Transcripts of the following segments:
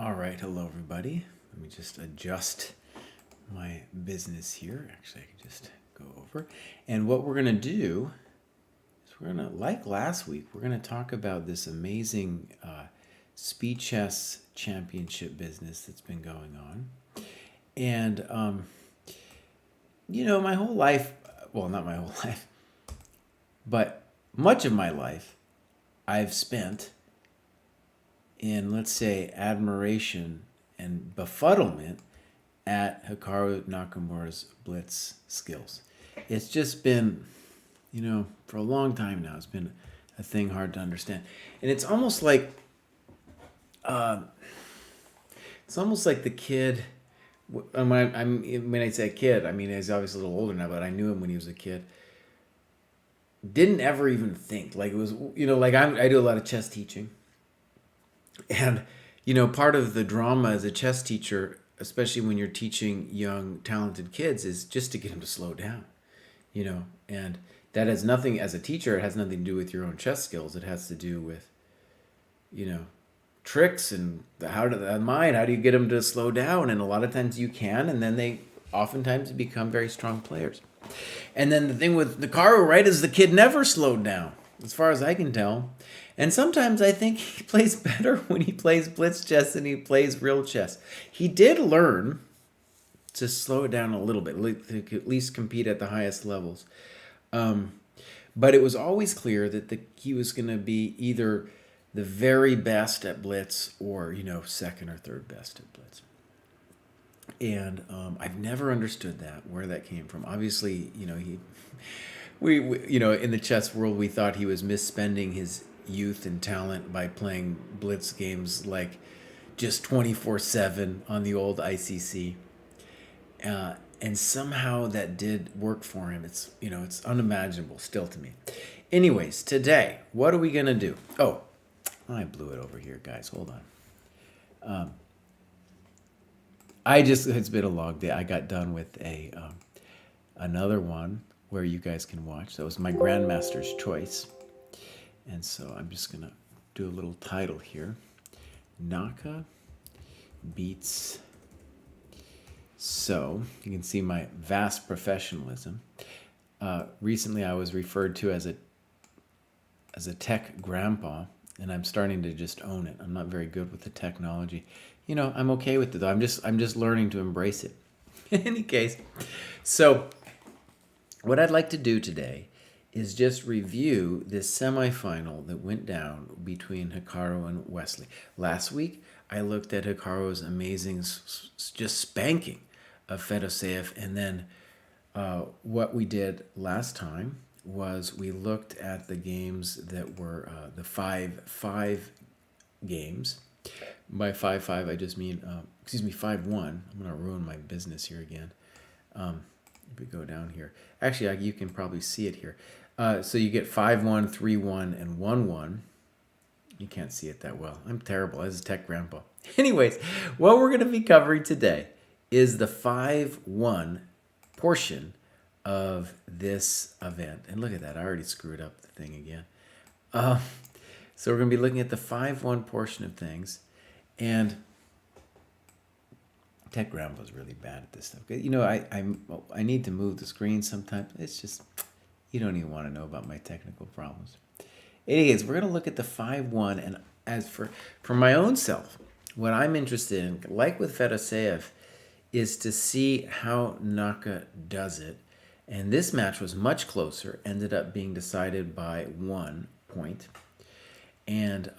All right, hello everybody. Let me just adjust my business here. Actually, I can just go over. And what we're going to do is we're going to, like last week, we're going to talk about this amazing speed chess championship business that's been going on. And, my whole life, well, not my whole life, but much of my life, I've spent in, let's say, admiration and befuddlement at Hikaru Nakamura's blitz skills. It's just been, for a long time now, it's been a thing hard to understand. And it's almost like the kid. When I say kid, I mean he's obviously a little older now, but I knew him when he was a kid. Didn't ever even think like it was, I do a lot of chess teaching. And, part of the drama as a chess teacher, especially when you're teaching young, talented kids, is just to get them to slow down, and that has nothing, as a teacher, it has nothing to do with your own chess skills. It has to do with, tricks and how do you get them to slow down? And a lot of times you can, and then they oftentimes become very strong players. And then the thing with Hikaru, right, is the kid never slowed down, as far as I can tell. And sometimes I think he plays better when he plays blitz chess than he plays real chess. He did learn to slow it down a little bit, to at least compete at the highest levels. But it was always clear that he was going to be either the very best at blitz or, second or third best at blitz. And I've never understood where that came from. Obviously, we in the chess world, we thought he was misspending his youth and talent by playing blitz games like just 24/7 on the old ICC. And somehow that did work for him. It's unimaginable still to me. Anyways, today, what are we going to do? Oh, I blew it over here, guys. Hold on. It's been a long day. I got done with another one where you guys can watch. That was my Grandmaster's Choice. And so I'm just going to do a little title here. Naka beats So. You can see my vast professionalism. Recently I was referred to as a tech grandpa, and I'm starting to just own it. I'm not very good with the technology. I'm okay with it though. I'm just learning to embrace it. In any case, so what I'd like to do today is just review this semifinal that went down between Hikaru and Wesley. Last week, I looked at Hikaru's amazing, just spanking of Fedoseev, and then what we did last time was we looked at the games that were the 5-5 games. By 5-5, I just mean, 5-1. I'm going to ruin my business here again. If we go down here. Actually, you can probably see it here. So you get 5-1, 3-1, and 1-1. You can't see it that well. I'm terrible as a tech grandpa. Anyways, what we're going to be covering today is the 5-1 portion of this event. And look at that. I already screwed up the thing again. So we're going to be looking at the 5-1 portion of things. And tech grandpa's really bad at this stuff. I need to move the screen sometimes. It's just, you don't even want to know about my technical problems. Anyways, we're going to look at the 5-1. And as for my own self, what I'm interested in, like with Fedoseev, is to see how Naka does it. And this match was much closer, ended up being decided by 1 point. And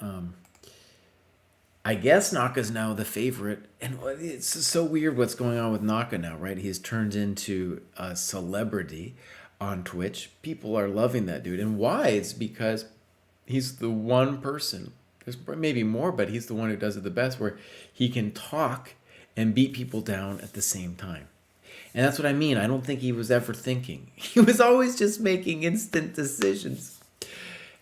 I guess Naka's now the favorite. And it's so weird what's going on with Naka now, right? He's turned into a celebrity on Twitch. People are loving that dude. And why? It's because he's the one person, there's maybe more, but he's the one who does it the best, where he can talk and beat people down at the same time. And that's what I mean. I don't think he was ever thinking. He was always just making instant decisions.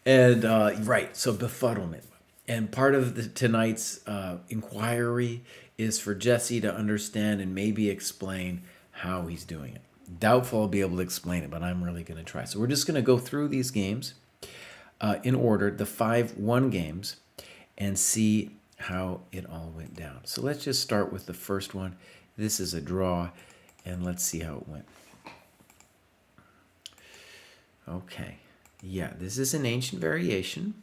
And, right, so befuddlement. And part of tonight's inquiry is for Jesse to understand and maybe explain how he's doing it. Doubtful I'll be able to explain it, but I'm really going to try. So we're just going to go through these games in order, the 5-1 games, and see how it all went down. So let's just start with the first one. This is a draw, and let's see how it went. Okay. Yeah, this is an ancient variation.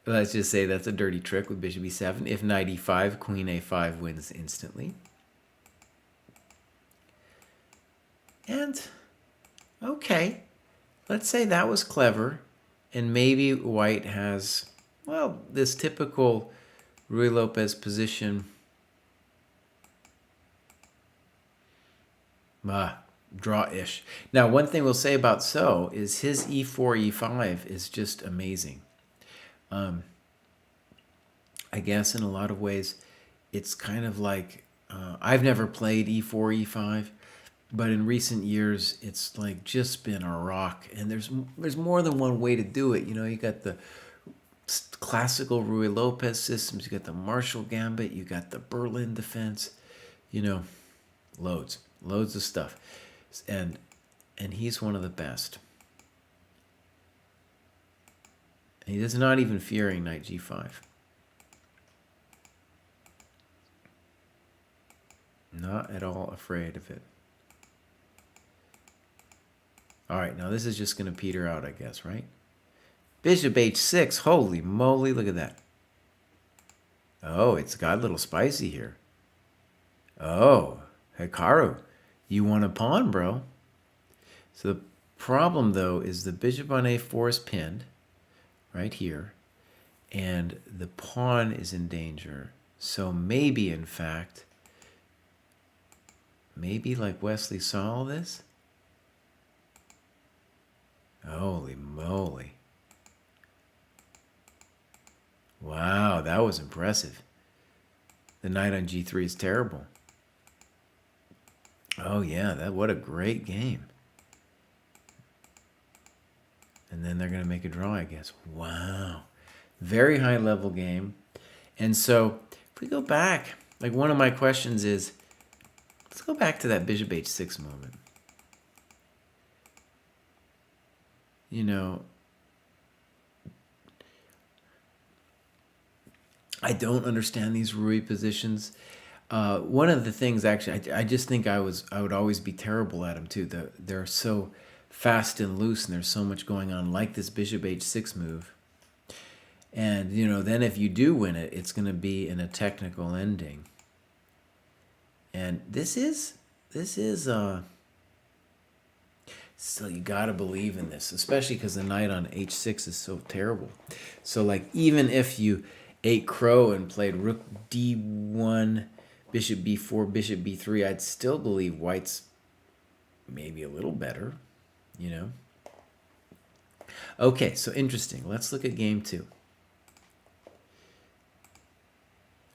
Let's just say that's a dirty trick with bishop e7. If knight e5, queen a5 wins instantly. And, okay, let's say that was clever. And maybe white has, well, this typical Ruy Lopez position. Draw-ish. Now, one thing we'll say about So is his e4, e5 is just amazing. I guess in a lot of ways, it's kind of like, I've never played e4, e5, but in recent years, it's like just been a rock. And there's more than one way to do it. You know, you got the classical Ruy Lopez systems, you got the Marshall Gambit, you got the Berlin defense, you know, loads of stuff. And he's one of the best. And he is not even fearing knight g5. Not at all afraid of it. All right, now this is just going to peter out, I guess, right? Bishop h6, holy moly, look at that. Oh, it's got a little spicy here. Oh, Hikaru, you want a pawn, bro. So the problem, though, is the bishop on a4 is pinned right here, and the pawn is in danger. So maybe, in fact, maybe like Wesley saw all this? Holy moly. Wow, that was impressive. The knight on g3 is terrible. Oh yeah, what a great game. And then they're going to make a draw, I guess. Wow. Very high level game. And so if we go back, like one of my questions is, let's go back to that bishop h6 moment. You know, I don't understand these Ruy positions. One of the things, actually, I just think I would always be terrible at them too. They're so fast and loose, and there's so much going on, like this bishop h6 move. And you know, then if you do win it, it's going to be in a technical ending. And this is so you got to believe in this, especially because the knight on h6 is so terrible. So like, even if you ate crow and played rook d1, bishop b4, bishop b3, I'd still believe white's maybe a little better, you know. Okay, so interesting. Let's look at game 2.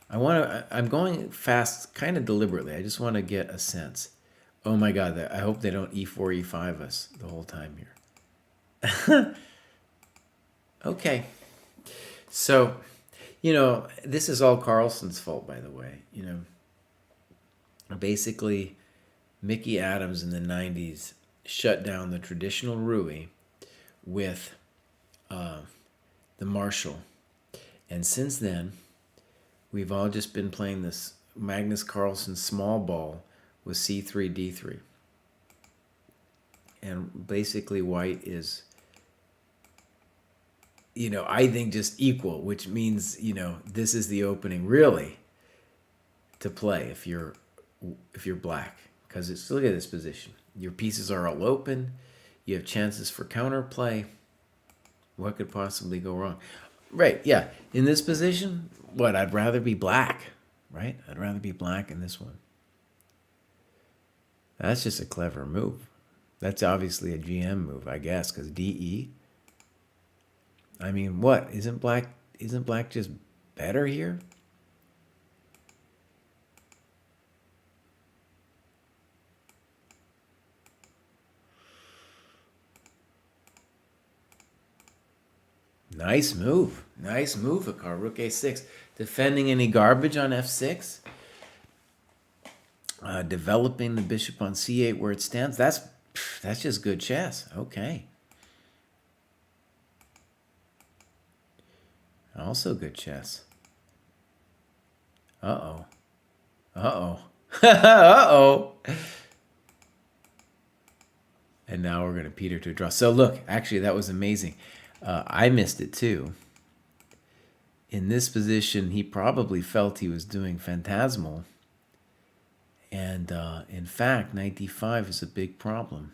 I'm going fast kind of deliberately. I just want to get a sense. Oh my God, I hope they don't e4, e5 us the whole time here. Okay. So, you know, this is all Carlsen's fault, by the way. You know, basically, Mickey Adams in the 90s shut down the traditional Ruy with the Marshall. And since then, we've all just been playing this Magnus Carlsen small ball with c3, d3. And basically white is, you know, I think just equal, which means, you know, this is the opening really to play if you're black. Because it's, look at this position. Your pieces are all open. You have chances for counterplay. What could possibly go wrong? Right, yeah. In this position, what? I'd rather be black, right? I'd rather be black in this one. That's just a clever move. That's obviously a GM move, I guess, because DE. I mean, what? Isn't black just better here? Nice move. Nice move, Hikaru. Rook a6. Defending any garbage on f6. Developing the bishop on c8 where it stands. That's just good chess. Okay. Also good chess. Uh-oh. Uh-oh. Uh-oh. And now we're going to peter to a draw. So look, actually, that was amazing. I missed it too. In this position, he probably felt he was doing phantasmal. And in fact, knight d5 is a big problem.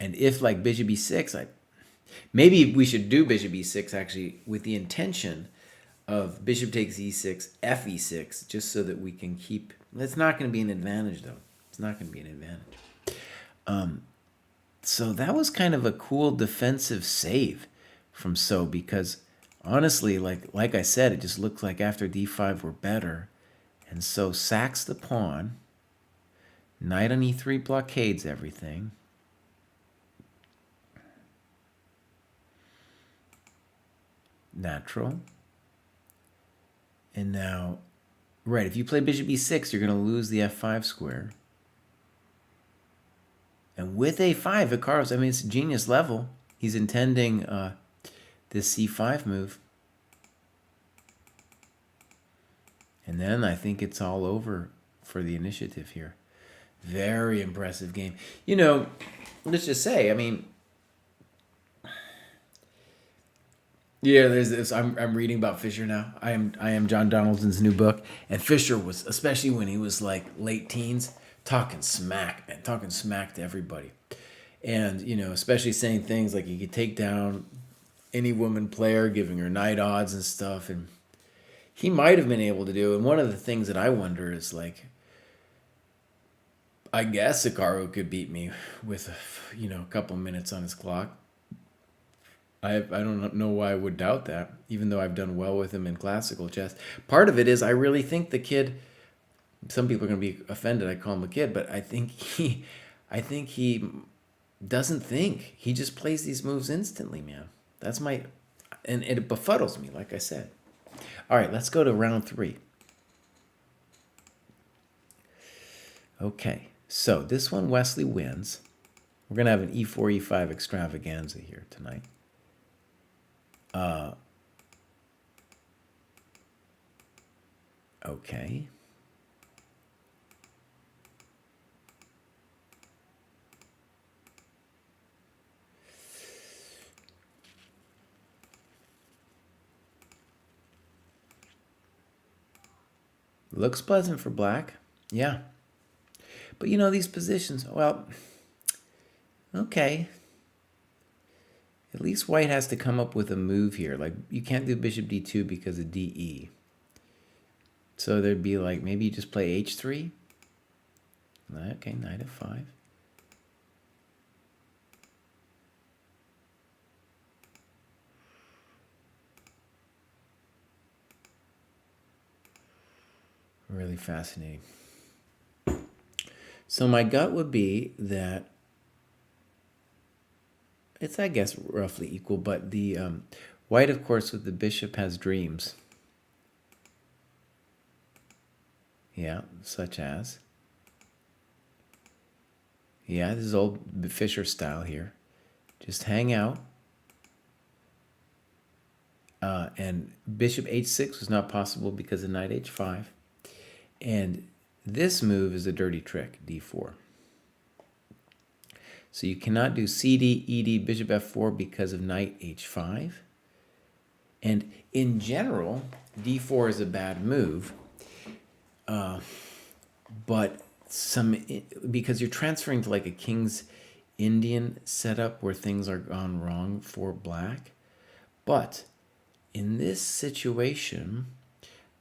And if, like, bishop e6, maybe we should do bishop e6, actually, with the intention of bishop takes e6, f e6, just so that we can keep... It's not going to be an advantage, though. It's not going to be an advantage. So that was kind of a cool defensive save from So, because honestly, like I said, it just looked like after d5 we're better. And So sacks the pawn. Knight on e3 blockades everything. Natural. And now, right, if you play bishop e6, you're going to lose the f5 square. And with a5, Hikaru's, I mean, it's genius level. He's intending this c5 move. And then I think it's all over for the initiative here. Very impressive game. You know, let's just say, I mean, yeah, there's this. I'm reading about Fischer now. I am John Donaldson's new book, and Fischer was, especially when he was like late teens, talking smack, man, talking smack to everybody, and you know, especially saying things like you could take down any woman player, giving her knight odds and stuff, and he might have been able to do. And one of the things that I wonder is, like, I guess Hikaru could beat me with, you know, a couple minutes on his clock. I don't know why I would doubt that, even though I've done well with him in classical chess. Part of it is I really think the kid, some people are going to be offended I call him a kid, but I think he doesn't think. He just plays these moves instantly, man. That's my, and it befuddles me, like I said. All right, let's go to round 3. Okay, so this one Wesley wins. We're going to have an e4, e5 extravaganza here tonight. Okay. Looks pleasant for black. Yeah. But you know, these positions, well, okay. At least white has to come up with a move here. Like, you can't do bishop d2 because of de. So there'd be like, maybe you just play h3. Okay, knight f5. Really fascinating. So my gut would be that it's, I guess, roughly equal, but the white, of course, with the bishop has dreams. Yeah, such as. Yeah, this is old Fischer style here. Just hang out. And bishop h6 was not possible because of knight h5. And this move is a dirty trick, d4. So you cannot do cd, ed, bishop f4 because of knight h5. And in general, d4 is a bad move. But because you're transferring to like a King's Indian setup where things are gone wrong for black. But in this situation,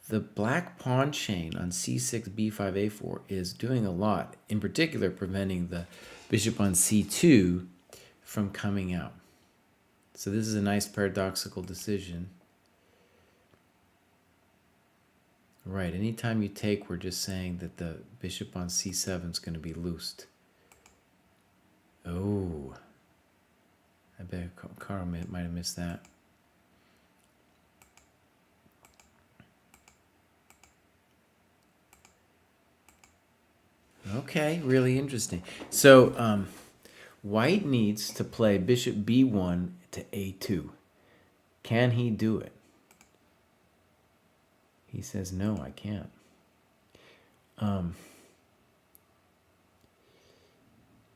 the black pawn chain on c6, b5, a4 is doing a lot, in particular preventing the bishop on c2 from coming out. So this is a nice paradoxical decision. Right, anytime you take, we're just saying that the bishop on c7 is going to be loosed. Oh, I bet Carl might have missed that. Okay, really interesting. So White needs to play bishop b1 to a2. Can he do it? He says, no, I can't.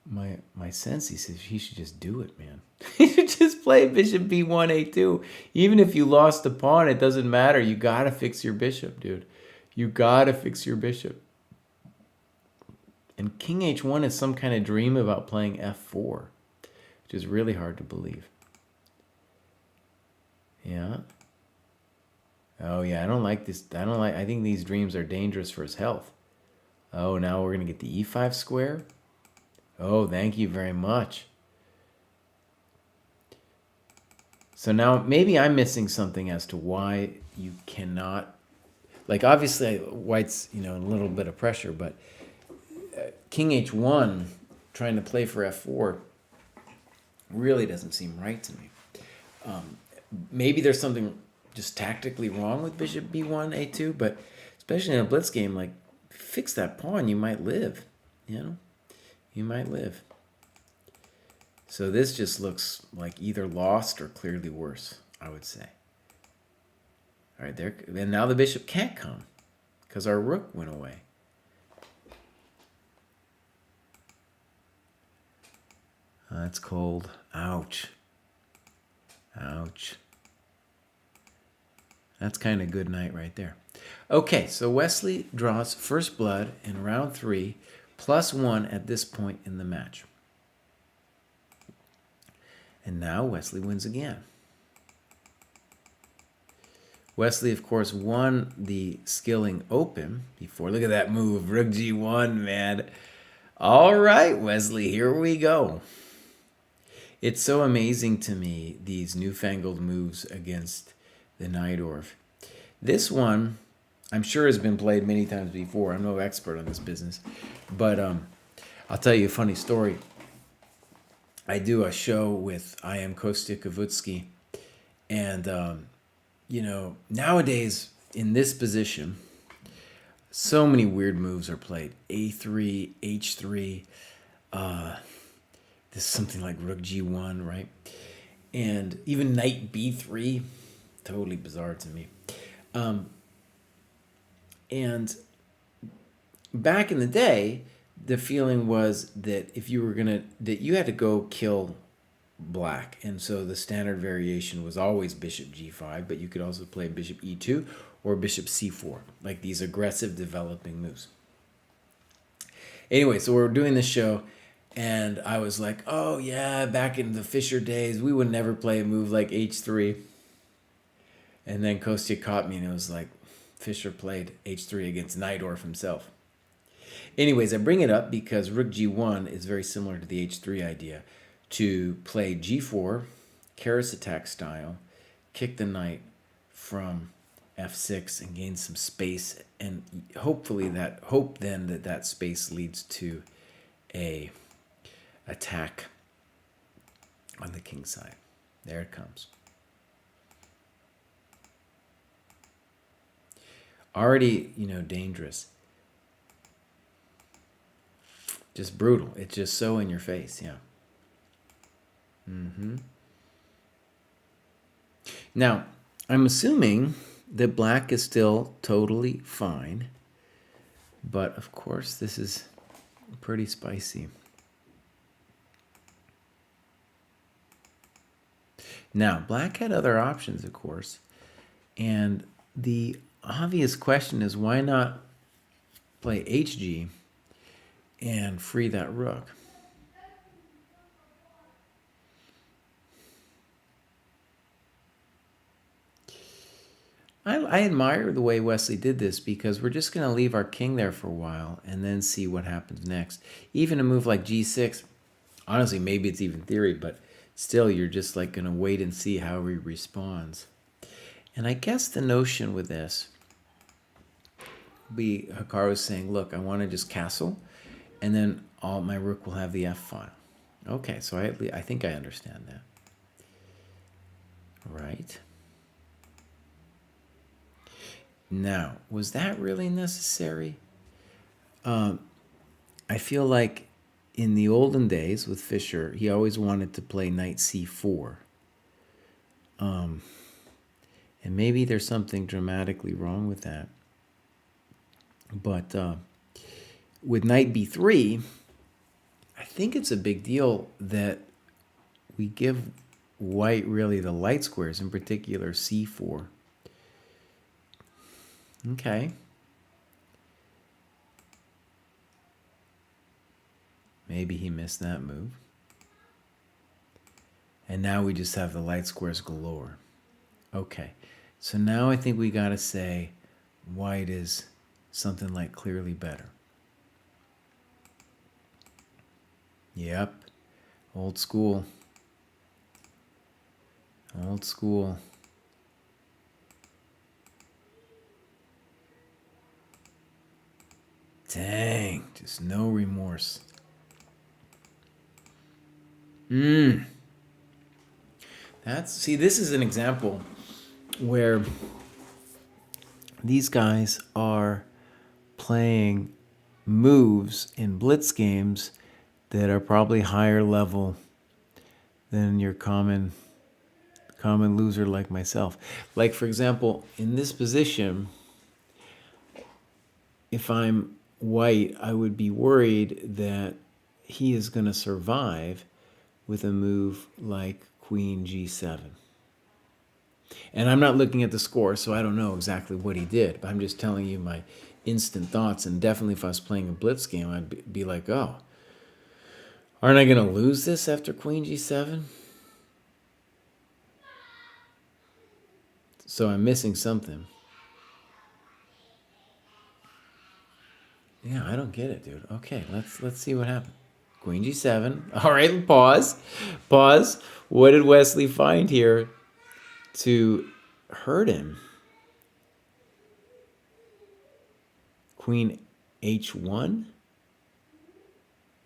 My sense, he says he should just do it, man. He should just play bishop b1, a2. Even if you lost a pawn, it doesn't matter. You got to fix your bishop, dude. You got to fix your bishop. And king h1 is some kind of dream about playing f4, which is really hard to believe. Yeah. Oh, yeah, I don't like this. I think these dreams are dangerous for his health. Oh, now we're going to get the e5 square. Oh, thank you very much. So now maybe I'm missing something as to why you cannot, like obviously White's, a little bit of pressure, but king h1 trying to play for f4 really doesn't seem right to me. Maybe there's something just tactically wrong with bishop b1, a2, but especially in a blitz game, like fix that pawn, you might live, You might live. So this just looks like either lost or clearly worse, I would say. All right, there. And now the bishop can't come because our rook went away. That's cold. Ouch. Ouch. That's kind of good night right there. Okay, so Wesley draws first blood in round 3, +1 at this point in the match. And now Wesley wins again. Wesley, of course, won the Skilling Open before. Look at that move, rook g1, man. All right, Wesley, here we go. It's so amazing to me, these newfangled moves against the Najdorf. This one, I'm sure, has been played many times before. I'm no expert on this business. But I'll tell you a funny story. I do a show with I Am Kostya Kavutsky. And, nowadays, in this position, so many weird moves are played. A3, H3, this is something like rook g1, right? And even knight b3, totally bizarre to me. And back in the day, the feeling was that if you were that you had to go kill black. And so the standard variation was always bishop g5, but you could also play bishop e2 or bishop c4, like these aggressive developing moves. Anyway, so we're doing this show, and I was like, oh yeah, back in the Fischer days, we would never play a move like h3. And then Kostya caught me, and it was like, Fischer played h3 against Najdorf himself. Anyways, I bring it up because rook g1 is very similar to the h3 idea. To play g4, Keres attack style, kick the knight from f6 and gain some space, and hopefully that space leads to a attack on the king side. There it comes. Already, dangerous. Just brutal. It's just so in your face, yeah. Now, I'm assuming that black is still totally fine, but of course this is pretty spicy. Now, black had other options, of course, and the obvious question is, why not play hg and free that rook? I admire the way Wesley did this, because we're just going to leave our king there for a while and then see what happens next. Even a move like g6, honestly, maybe it's even theory, but still, you're just like going to wait and see how he responds. And I guess the notion with this be Hikaru saying, look, I want to just castle, and then my rook will have the f file. Okay, so I think I understand that. Right. Now, was that really necessary? I feel like in the olden days with Fischer, he always wanted to play knight c4. And maybe there's something dramatically wrong with that. But with knight b3, I think it's a big deal that we give white really the light squares, in particular c4. Okay. Maybe he missed that move. And now we just have the light squares galore. Okay. So now I think we got to say white is something like clearly better. Yep. Old school. Old school. Dang. Just no remorse. See, this is an example where these guys are playing moves in blitz games that are probably higher level than your common loser like myself. Like, for example, in this position, if I'm white, I would be worried that he is going to survive with a move like Queen G7. And I'm not looking at the score, so I don't know exactly what he did, but I'm just telling you my instant thoughts. And definitely if I was playing a blitz game, I'd be like, oh, aren't I going to lose this after Queen G7? So I'm missing something. Yeah, I don't get it, dude. Okay, let's see what happened. Queen G7. All right, pause. Pause. What did Wesley find here to hurt him? Queen H1?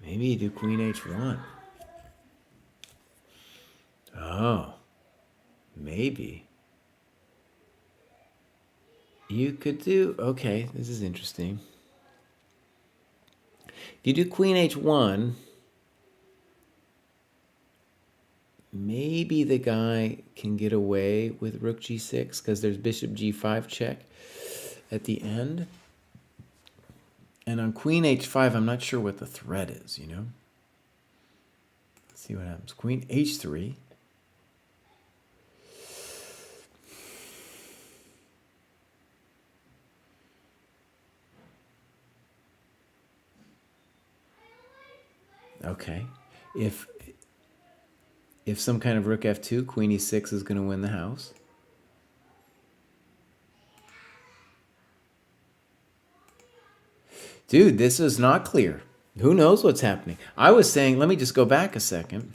Maybe you do Queen H1. Oh, maybe. You could do, okay, this is interesting. If you do Queen H1, maybe the guy can get away with Rook G6 because there's Bishop G5 check at the end. And on Queen H5, I'm not sure what the threat is, you know? Let's see what happens. Queen H3. Okay. If some kind of Rook F2, Queen E6 is going to win the house. Dude, this is not clear. Who knows what's happening? I was saying, let me just go back a second.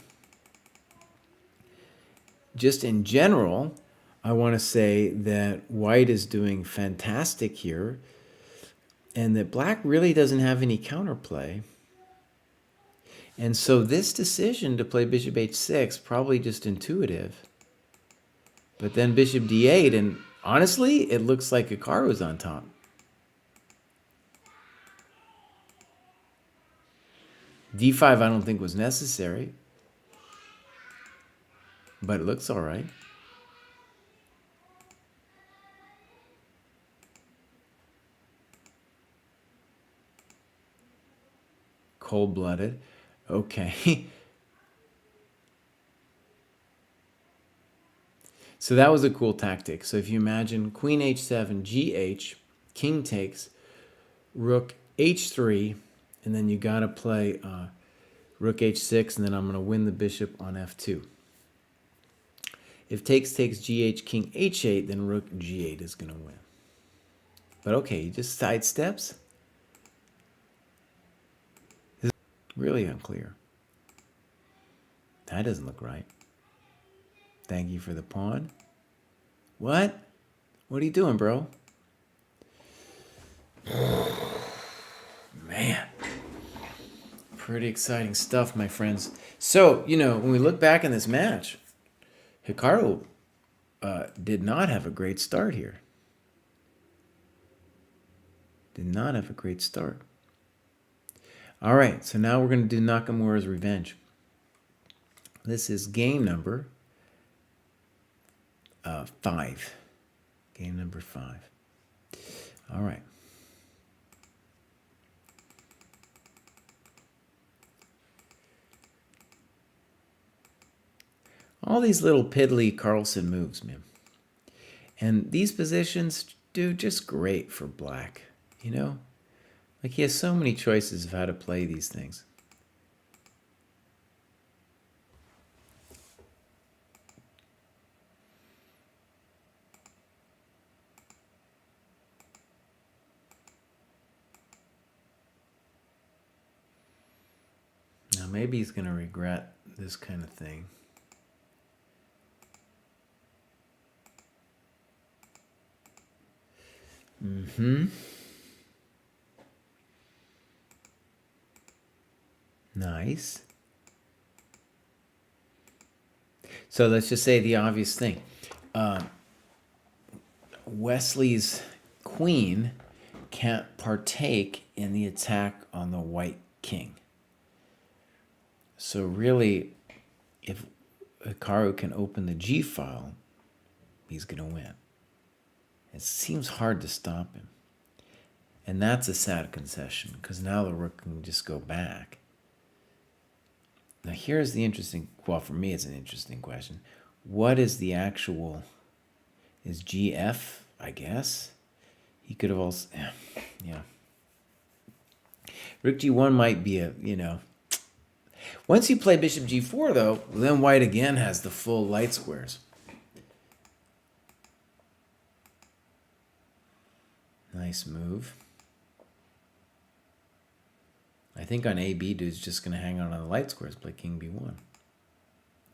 Just in general, I want to say that white is doing fantastic here and that black really doesn't have any counterplay. And so this decision to play Bishop H6, probably just intuitive. But then Bishop D8, and honestly, it looks like Hikaru's on top. D5 I don't think was necessary, but it looks all right. Cold-blooded. Okay. So that was a cool tactic. So if you imagine Queen H7, GH, King takes, Rook H3, and then you got to play Rook H6, and then I'm going to win the bishop on F2. If takes GH, King H8, then Rook G8 is going to win. But okay, just sidesteps. This is really unclear. That doesn't look right. Thank you for the pawn. What? What are you doing, bro? Man. Pretty exciting stuff, my friends. So, you know, when we look back in this match, Hikaru did not have a great start here. Did not have a great start. All right, so now we're going to do Nakamura's Revenge. This is game number 5. Game number 5. All right. All these little piddly Carlsen moves, man. And these positions do just great for black, you know? Like, he has so many choices of how to play these things. Now, maybe he's going to regret this kind of thing. Nice. So let's just say the obvious thing. Wesley's queen can't partake in the attack on the white king. So really, if Hikaru can open the G file, he's going to win. It seems hard to stop him. And that's a sad concession, because now the rook can just go back. Now here's the interesting, well, for me it's an interesting question. What is the actual, is GF, I guess? He could have also, yeah. Rook G1 might be a, you know. Once you play Bishop G4 though, then white again has the full light squares. Nice move. I think on AB, dude's just going to hang out on the light squares, play King B1.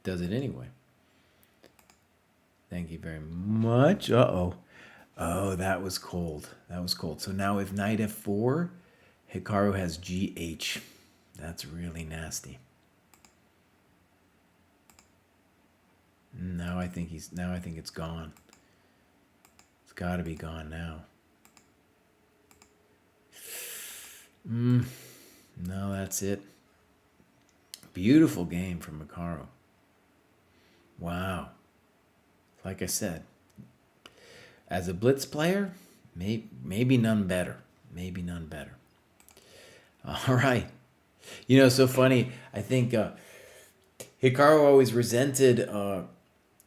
Does it anyway. Thank you very much. Uh-oh. Oh, that was cold. That was cold. So now if knight F4, Hikaru has GH. That's really nasty. Now I think it's gone. It's got to be gone now. No, that's it. Beautiful game from Hikaru. Wow. Like I said, as a blitz player, maybe none better. Maybe none better. All right. You know, so funny. I think Hikaru always resented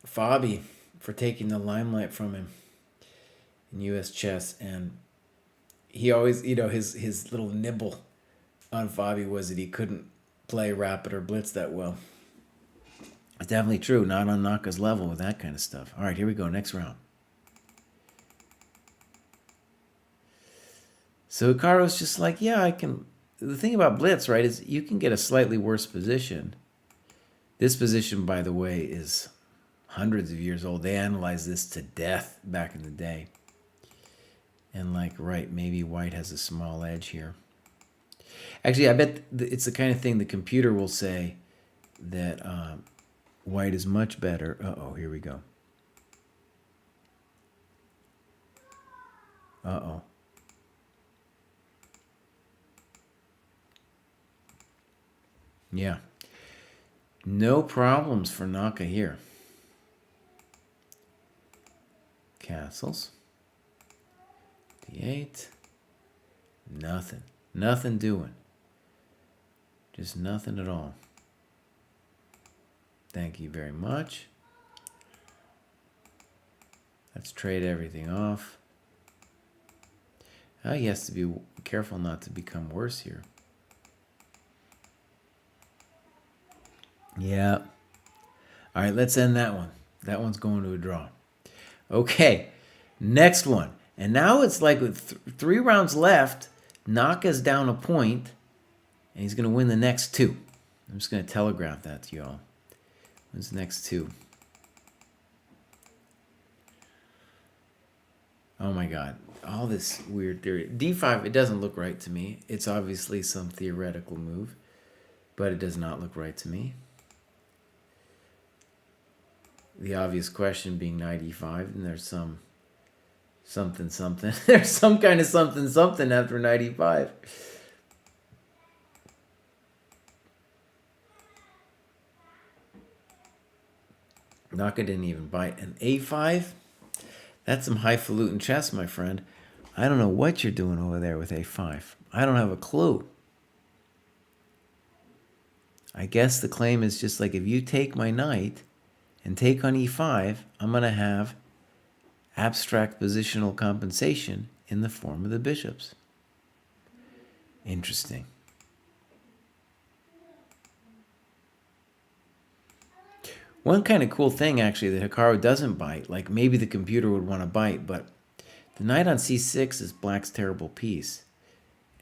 Fabi for taking the limelight from him in U.S. chess, and he always, you know, his little nibble on Fabi was that he couldn't play rapid or blitz that well. It's definitely true. Not on Naka's level with that kind of stuff. All right, here we go. Next round. So Hikaru's just like, yeah, I can. The thing about blitz, right, is you can get a slightly worse position. This position, by the way, is hundreds of years old. They analyzed this to death back in the day. And like, right, maybe white has a small edge here. Actually, I bet it's the kind of thing the computer will say that white is much better. Uh-oh, here we go. Uh-oh. Yeah. No problems for Naka here. Castles. D8. Nothing. Nothing doing. Just nothing at all. Thank you very much. Let's trade everything off. He has to be careful not to become worse here. Yeah. All right, let's end that one. That one's going to a draw. Okay, next one. And now it's like with 3 rounds left, Naka's down a point, and he's going to win the next 2. I'm just going to telegraph that to y'all. When's the next 2? Oh my God. All this weird theory. D5, it doesn't look right to me. It's obviously some theoretical move, but it does not look right to me. The obvious question being knight e5, and there's some something. There's some kind of something after knight e5. Naka didn't even bite. An A5? That's some highfalutin chess, my friend. I don't know what you're doing over there with A5. I don't have a clue. I guess the claim is just like, if you take my knight and take on E5, I'm going to have abstract positional compensation in the form of the bishops. Interesting. One kind of cool thing, actually, that Hikaru doesn't bite, like maybe the computer would want to bite, but the knight on C6 is black's terrible piece,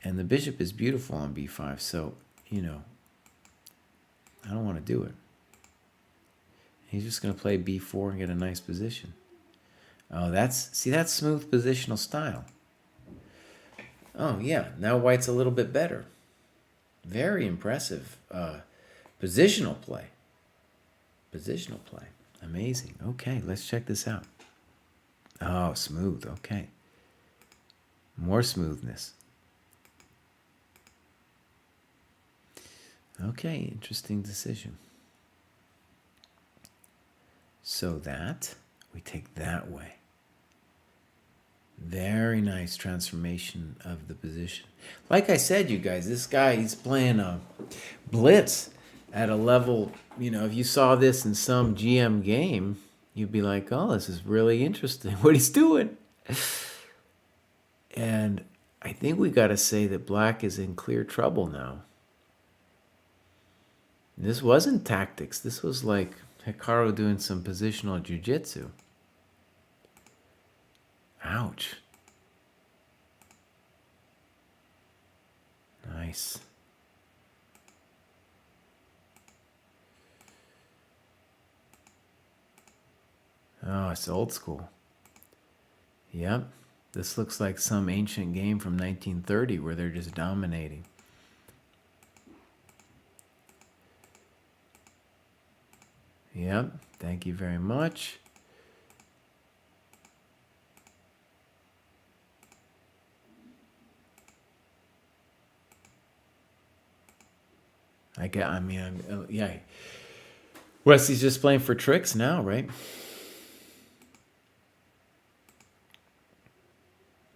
and the bishop is beautiful on B5, so, you know, I don't want to do it. He's just going to play B4 and get a nice position. Oh, that's smooth positional style. Oh, yeah, now white's a little bit better. Very impressive positional play. Positional play. Amazing. Okay, let's check this out. Oh, smooth. Okay. More smoothness. Okay, interesting decision. So that, we take that way. Very nice transformation of the position. Like I said, you guys, this guy, he's playing a blitz at a level, you know, if you saw this in some GM game, you'd be like, oh, this is really interesting what he's doing. And I think we got to say that black is in clear trouble now. This wasn't tactics. This was like Hikaru doing some positional jiu-jitsu. Ouch. Nice. Oh, it's old school. Yep. This looks like some ancient game from 1930 where they're just dominating. Yep. Thank you very much. Yeah. Wesley's just playing for tricks now, right?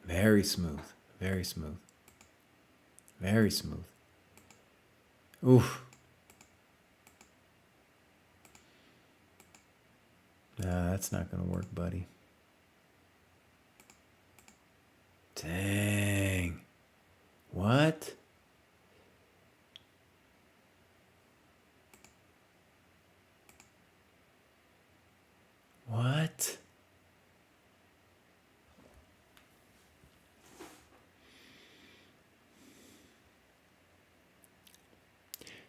Very smooth. Very smooth. Very smooth. Oof. That's not going to work, buddy. Dang. What? What?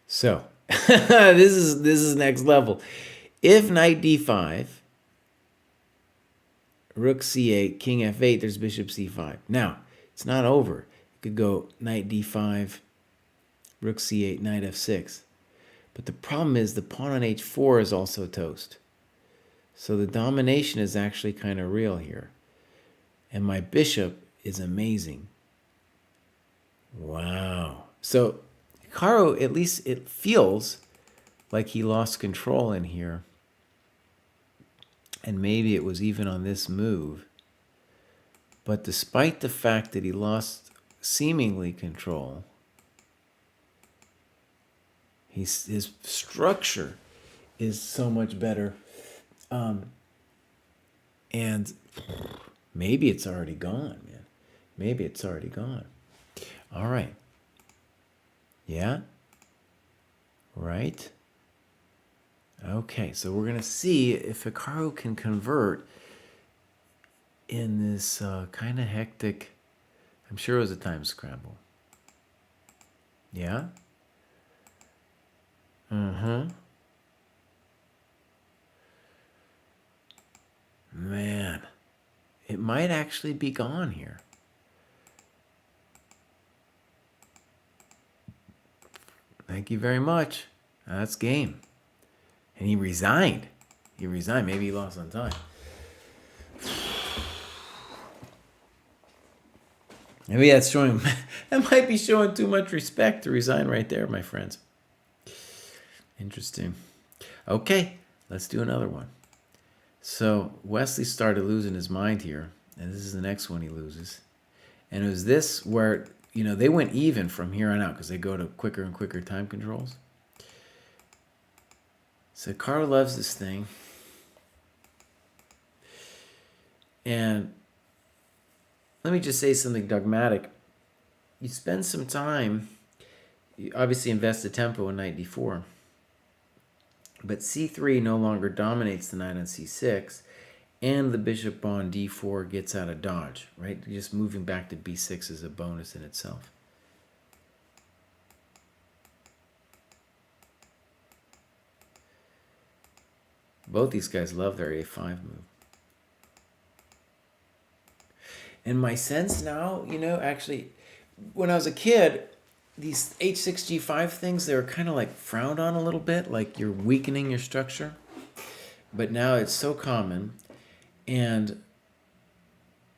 So, this is next level. If knight d5, rook c8, king f8, there's bishop c5. Now, it's not over. It could go knight d5, rook c8, knight f6. But the problem is the pawn on h4 is also toast. So the domination is actually kind of real here. And my bishop is amazing. Wow. So Hikaru, at least it feels like he lost control in here. And maybe it was even on this move. But despite the fact that he lost seemingly control, his structure is so much better. And maybe it's already gone, man. Maybe it's already gone. All right. Yeah? Right? Okay, so we're going to see if Hikaru can convert in this kind of hectic, I'm sure it was a time scramble. Yeah? Mm-hmm. Man, it might actually be gone here. Thank you very much. That's game. And he resigned. He resigned. Maybe he lost on time. Maybe that's showing, that might be showing too much respect to resign right there, my friends. Interesting. Okay, let's do another one. So Wesley started losing his mind here, and this is the next one he loses. And it was this where, they went even from here on out because they go to quicker and quicker time controls. So Hikaru loves this thing. And let me just say something dogmatic. You spend some time, you obviously invest the tempo in knight d4. But c3 no longer dominates the knight on c6, and the bishop on d4 gets out of dodge, right? Just moving back to b6 is a bonus in itself. Both these guys love their a5 move. And my sense now, actually, when I was a kid, these h6g5 things, they were kind of like frowned on a little bit, like you're weakening your structure. But now it's so common. And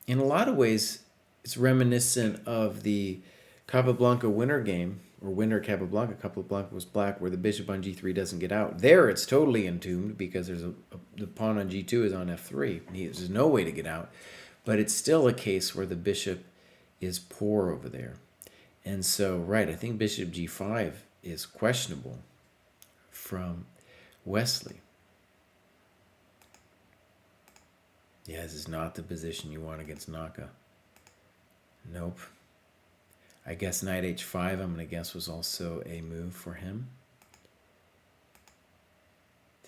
in a lot of ways, it's reminiscent of the Capablanca winner game, or winner Capablanca. Capablanca was black, where the bishop on g3 doesn't get out. There, it's totally entombed because there's the pawn on g2 is on f3. There's no way to get out. But it's still a case where the bishop is poor over there. And so, right, I think bishop g5 is questionable from Wesley. Yeah, this is not the position you want against Naka. Nope. I guess knight h5, I'm going to guess, was also a move for him.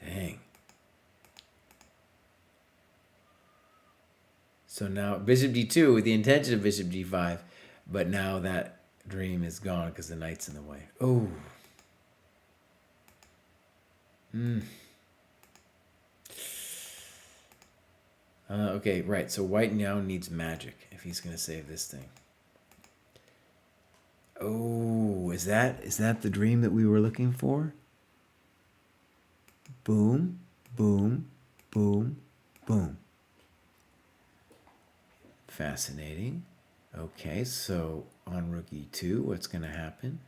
Dang. So now bishop d2 with the intention of bishop g5, but now that dream is gone because the knight's in the way. Oh. Okay, right. So white now needs magic if he's going to save this thing. Oh, is that the dream that we were looking for? Boom, boom, boom, boom. Fascinating. Okay, so on rook e2, what's going to happen?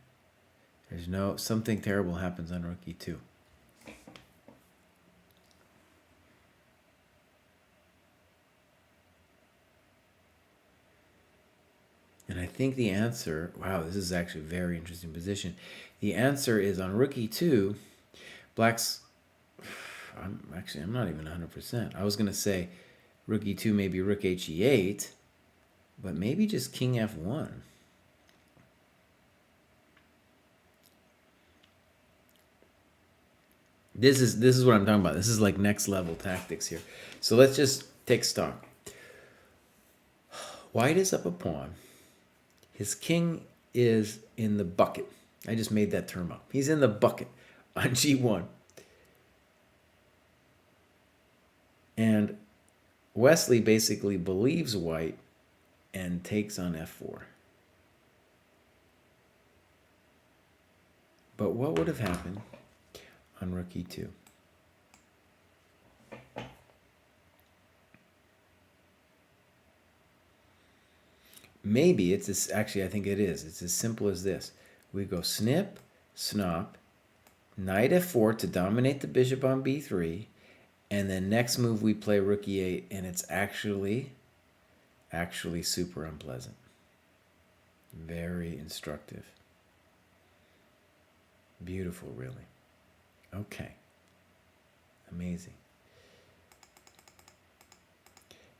Something terrible happens on rook e2. And I think the answer, wow, this is actually a very interesting position. The answer is on rook e2, black's, I'm not even 100%. I was going to say rook e2, maybe rook he8, but maybe just king f1. This is what I'm talking about. This is like next level tactics here. So let's just take stock. White is up a pawn. His king is in the bucket. I just made that term up. He's in the bucket on g1. And Wesley basically believes white and takes on f4. But what would have happened on rook e2? Maybe it's actually, I think it is. It's as simple as this. We go snip, snop, knight f4 to dominate the bishop on b3, and then next move we play rook e8, and it's actually super unpleasant. Very instructive. Beautiful, really. Okay. Amazing.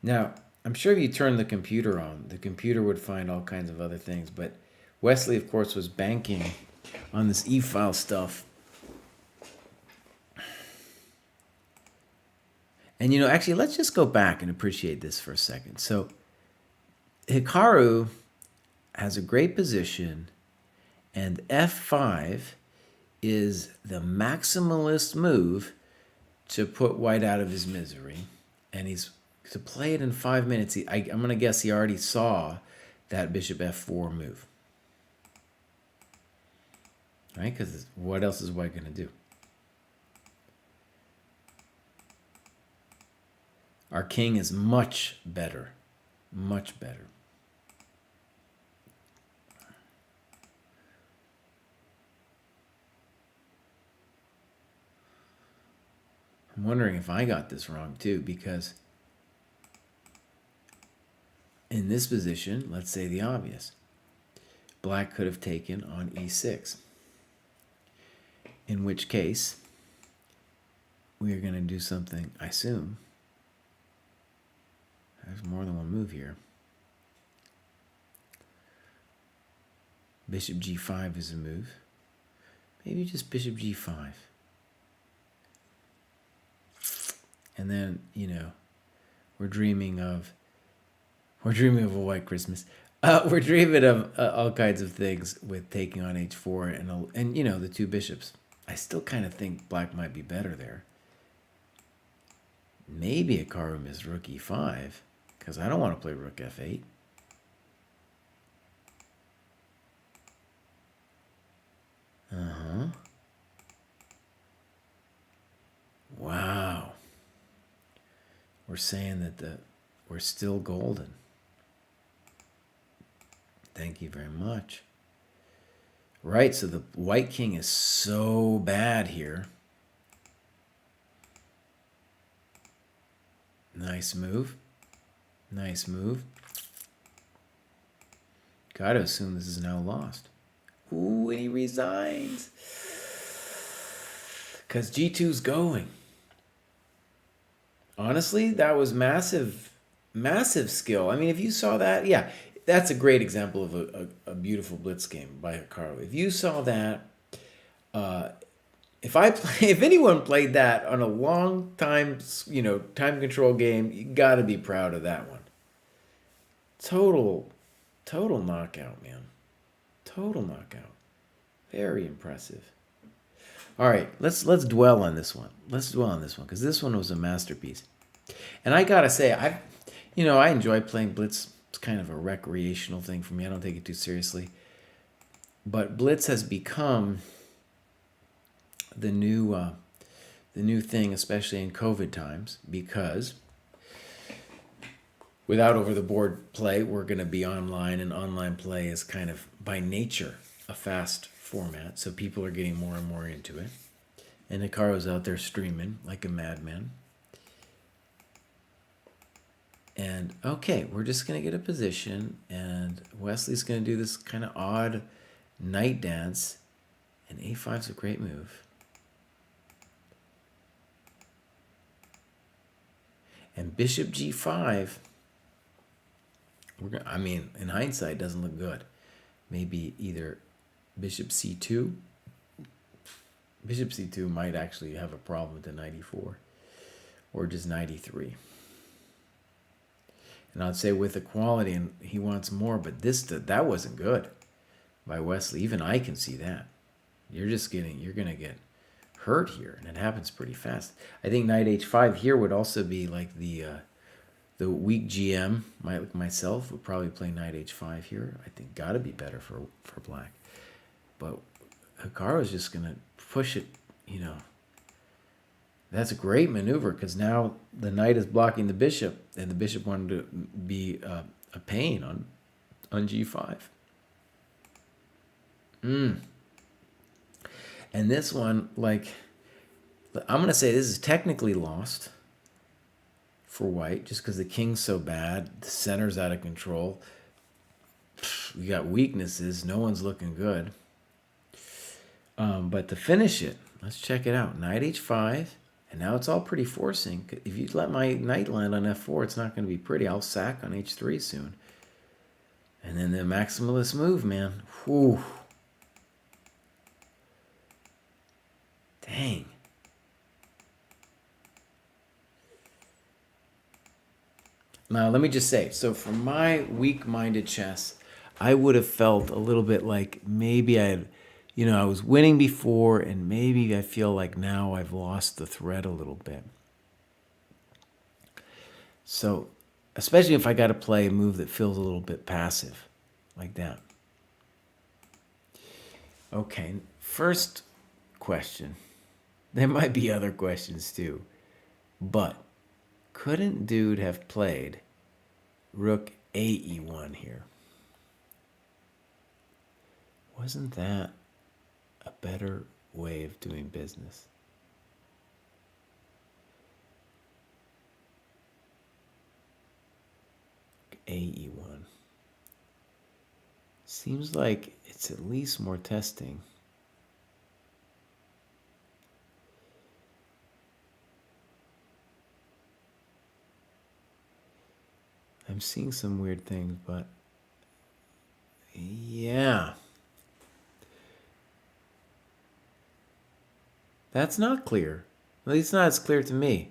Now, I'm sure if you turn the computer on, the computer would find all kinds of other things, but Wesley, of course, was banking on this e-file stuff. And, actually, let's just go back and appreciate this for a second. So, Hikaru has a great position, and f5 is the maximalist move to put white out of his misery. And he's to play it in 5 minutes. I'm going to guess he already saw that bishop f4 move. Right? Because what else is white going to do? Our king is much better. Much better. I'm wondering if I got this wrong too, because in this position, let's say the obvious. Black could have taken on e6. In which case, we are going to do something, I assume. There's more than one move here. Bishop g5 is a move. Maybe just bishop g5. And then, you know, we're dreaming of a white Christmas. We're dreaming of all kinds of things with taking on h4 and you know, the two bishops. I still kind of think black might be better there. Maybe Hikaru is rook e5, because I don't want to play rook f8. Wow. We're saying that we're still golden. Thank you very much. Right, so the white king is so bad here. Nice move. Nice move. Gotta assume this is now lost. Ooh, and he resigns. Because G2's going. Honestly, that was massive, massive skill. I mean, if you saw that, yeah, that's a great example of a beautiful blitz game by Hikaru. If you saw that, if anyone played that on a long time, you know, time control game, you got to be proud of that one. Total knockout, man. Total knockout. Very impressive. All right, let's dwell on this one. Let's dwell on this one because this one was a masterpiece. And I gotta say, I enjoy playing blitz. It's kind of a recreational thing for me. I don't take it too seriously. But blitz has become the new thing, especially in COVID times, because without over-the-board play, we're going to be online, and online play is kind of, by nature, a fast format, so people are getting more and more into it. And Hikaru's out there streaming like a madman. And, okay, we're just going to get a position, and Wesley's going to do this kind of odd knight dance, and a5's a great move. And bishop g5, I mean, in hindsight, doesn't look good. Maybe either bishop c2. Bishop c2 might actually have a problem with the knight e4, or just knight e3. And I'd say with equality, and he wants more, but that wasn't good by Wesley. Even I can see that. You're going to get hurt here, and it happens pretty fast. I think knight h5 here would also be like the weak GM, like myself, would probably play knight h5 here. I think got to be better for black. But Hikaru's just going to push it, you know. That's a great maneuver because now the knight is blocking the bishop, and the bishop wanted to be a pain on g5. And this one, like, I'm going to say this is technically lost for white just because the king's so bad. The center's out of control. We got weaknesses. No one's looking good. But to finish it, let's check it out. Knight h5. And now it's all pretty forcing. If you let my knight land on f4, it's not going to be pretty. I'll sack on h3 soon. And then the maximalist move, man. Whew. Dang. Now, let me just say, so for my weak-minded chess, I would have felt a little bit like maybe I was winning before, and maybe I feel like now I've lost the thread a little bit. So, especially if I got to play a move that feels a little bit passive, like that. Okay, first question. There might be other questions too, but couldn't dude have played rook ae1 here? Wasn't that a better way of doing business? Seems like it's at least more testing. I'm seeing some weird things, but yeah. That's not clear. At least not as clear to me.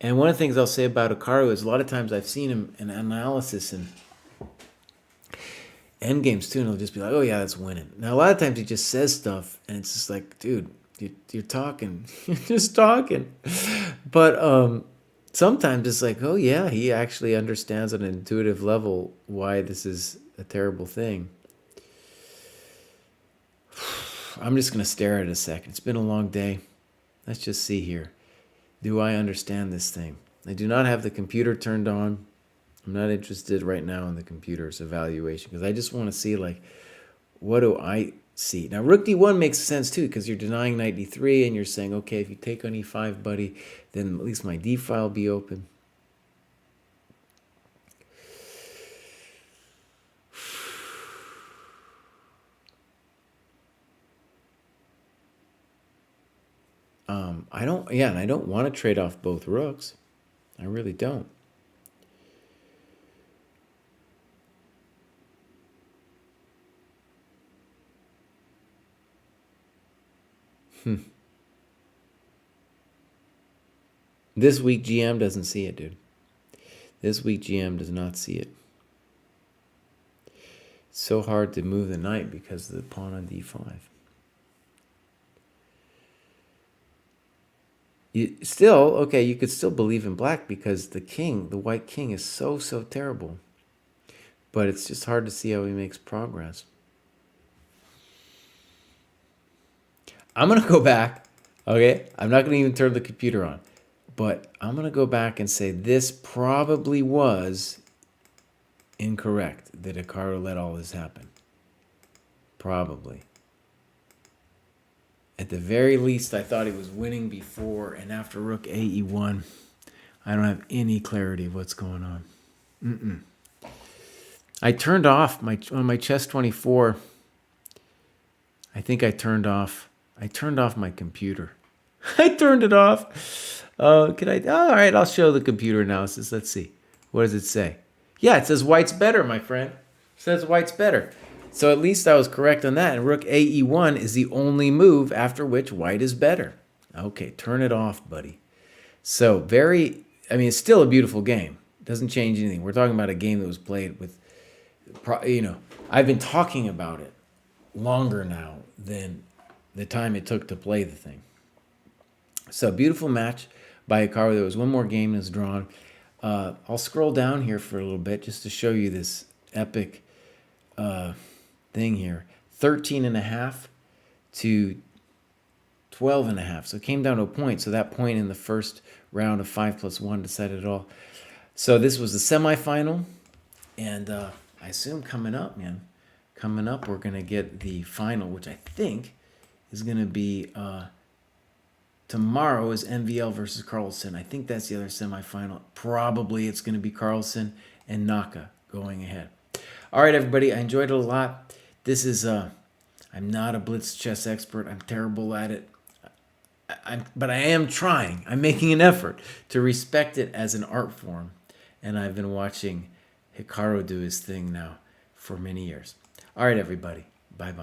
And one of the things I'll say about Hikaru is a lot of times I've seen him in analysis and end games too, and he'll just be like, "Oh yeah, that's winning." Now a lot of times he just says stuff, and it's just like, "Dude, you're talking, you're just talking." But sometimes it's like, "Oh yeah, he actually understands on an intuitive level why this is a terrible thing." I'm just gonna stare at it a second. It's been a long day. Let's just see here. Do I understand this thing? I do not have the computer turned on. I'm not interested right now in the computer's evaluation because I just want to see, like, what do I see? Now, rook d1 makes sense too because you're denying knight d3 and you're saying, okay, if you take on e5, buddy, then at least my d file will be open. And I don't want to trade off both rooks. I really don't. This week GM doesn't see it, dude. This week GM does not see it. It's so hard to move the knight because of the pawn on d5. You could still believe in black because the white king is so terrible. But it's just hard to see how he makes progress. I'm going to go back, okay? I'm not going to even turn the computer on. But I'm going to go back and say this probably was incorrect, that Hikaru let all this happen. Probably. At the very least, I thought he was winning before, and after rook AE1, I don't have any clarity of what's going on. I turned off on my chess 24. I think I turned off my computer. I turned it off. All right, I'll show the computer analysis. Let's see. What does it say? Yeah, it says white's better, my friend. It says white's better. So at least I was correct on that. And rook AE1 is the only move after which white is better. Okay, turn it off, buddy. So it's still a beautiful game. It doesn't change anything. We're talking about a game that was played with, I've been talking about it longer now than the time it took to play the thing. So beautiful match by Hikaru. There was one more game that's drawn. I'll scroll down here for a little bit just to show you this epic thing here. 13.5 to 12.5. So it came down to a point. So that point in the first round of 5+1 decided it all. So this was the semifinal. And I assume coming up, we're going to get the final, which I think is going to be tomorrow is MVL versus Carlsen. I think that's the other semifinal. Probably it's going to be Carlsen and Naka going ahead. All right, everybody. I enjoyed it a lot. This is, I'm not a blitz chess expert. I'm terrible at it. But I am trying. I'm making an effort to respect it as an art form. And I've been watching Hikaru do his thing now for many years. All right, everybody. Bye-bye.